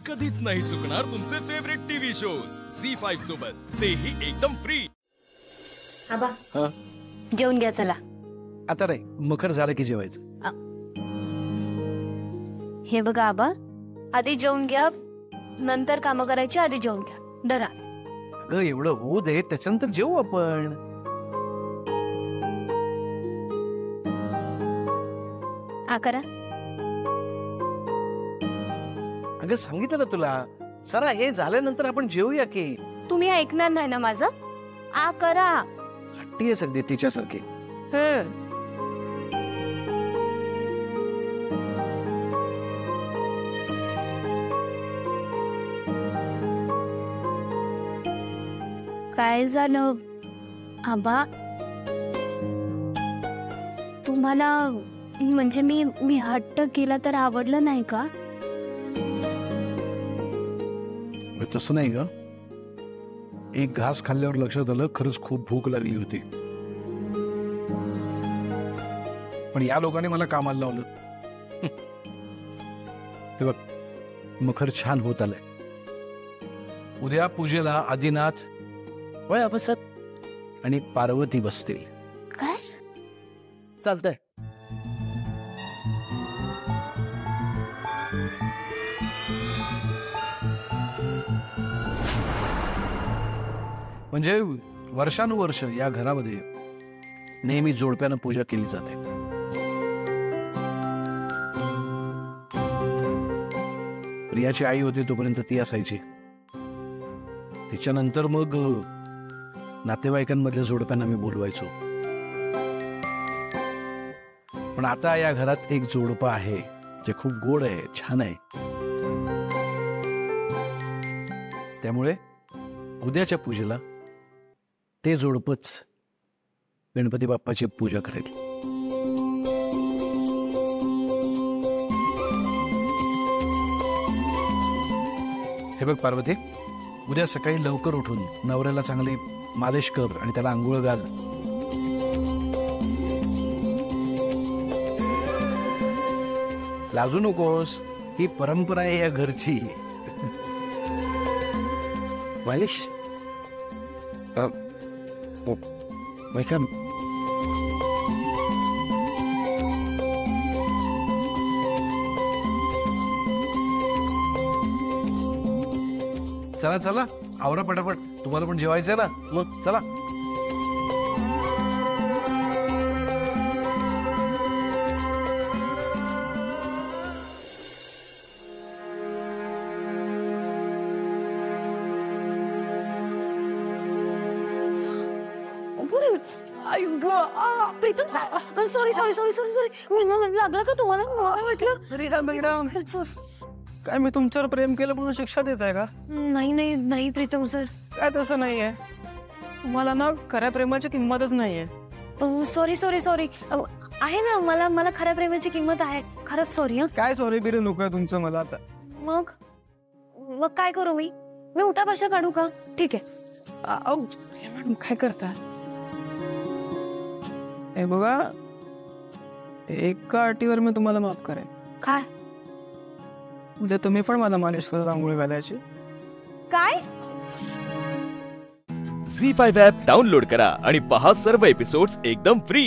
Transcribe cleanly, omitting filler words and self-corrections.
कधीच नाही चुकणार तुमचे फेवरेट टीव्ही शोज झी5 सोबत, तेही एकदम फ्री। आबा हा जेवून घ्या चला। आता नाही, मखर झालं की जेवायचं। हे बघा आबा, आधी जेवून घ्या, नंतर कामं करायची, आधी जेवून घ्या। धरा। अगं एवढं होऊ दे, त्याच्यानंतर जेवू आपण। करा। अगं सांगितलं ना तुला, सरा हे झाल्यानंतर आपण जेवूया की। तुम्ही ऐकणार नाही ना माझं? करा। हट्टी आहे सगळी तिच्यासारखी। काय झालं आबा? तुम्हाला म्हणजे मी हट्ट केला तर आवडलं नाही का? तसं नाही ग, एक घास खाल्ल्यावर लक्षात आलं खरंच खूप भूक लागली होती, पण या लोकांनी मला कामाला लावलं। ते बघ, मखर छान होत आलंय। उद्या पूजेला आदिनाथ, वय अबसत आणि पार्वती बसतील। काय? चालतंय। म्हणजे वर्षानुवर्ष या घरामध्ये नेहमी जोडप्यानं पूजा केली जाते। प्रियाची आई होती तोपर्यंत ती असायची, तिच्यानंतर मग नातेवाईकांमधल्या जोडप्यांना मी बोलवायचो। पण आता या घरात एक जोडपं आहे जे खूप गोड आहे, छान आहे। त्यामुळे उद्याच्या पूजेला ते जोडपच गणपती बाप्पाची पूजा करेल। हे बघ पार्वती, उद्या सकाळी लवकर उठून नवऱ्याला चांगली मालिश कर आणि त्याला आंघोळ घाल। लाजू नकोस, ही परंपरा आहे या घरची। मालिश वेलकम। चला चला आवरा पटापट, तुम्हाला पण जेवायचं ना, मग चला। Pritam sorry sorry sorry sorry sorry, लागलं का तुम्हाला? मला वाटलं मॅडम काय मी तुमच्यावर प्रेम केलं म्हणून शिक्षा देत आहे का? नाही नाही नाही प्रीतम सर, काय तसं नाहीये। तुम्हाला ना खऱ्या प्रेमाची किंमतच नाहीये। सॉरी सॉरी सॉरी, आहे ना, मला खऱ्या प्रेमाची किंमत आहे, खरंच सॉरी। काय सॉरी बिरे नको आहे तुमचं मला आता। मग काय करू मी उठाभाषा काढू का? ठीक आहे। मॅडम काय करता? हे बघा, एका अटीवर मी तुम्हाला माफ करेन। काय? उद्या तुम्ही पण मला मालिश करत आंघोळ घालायची। काय? झी5 ॲप डाउनलोड करा आणि पहा सर्व एपिसोड्स एकदम फ्री।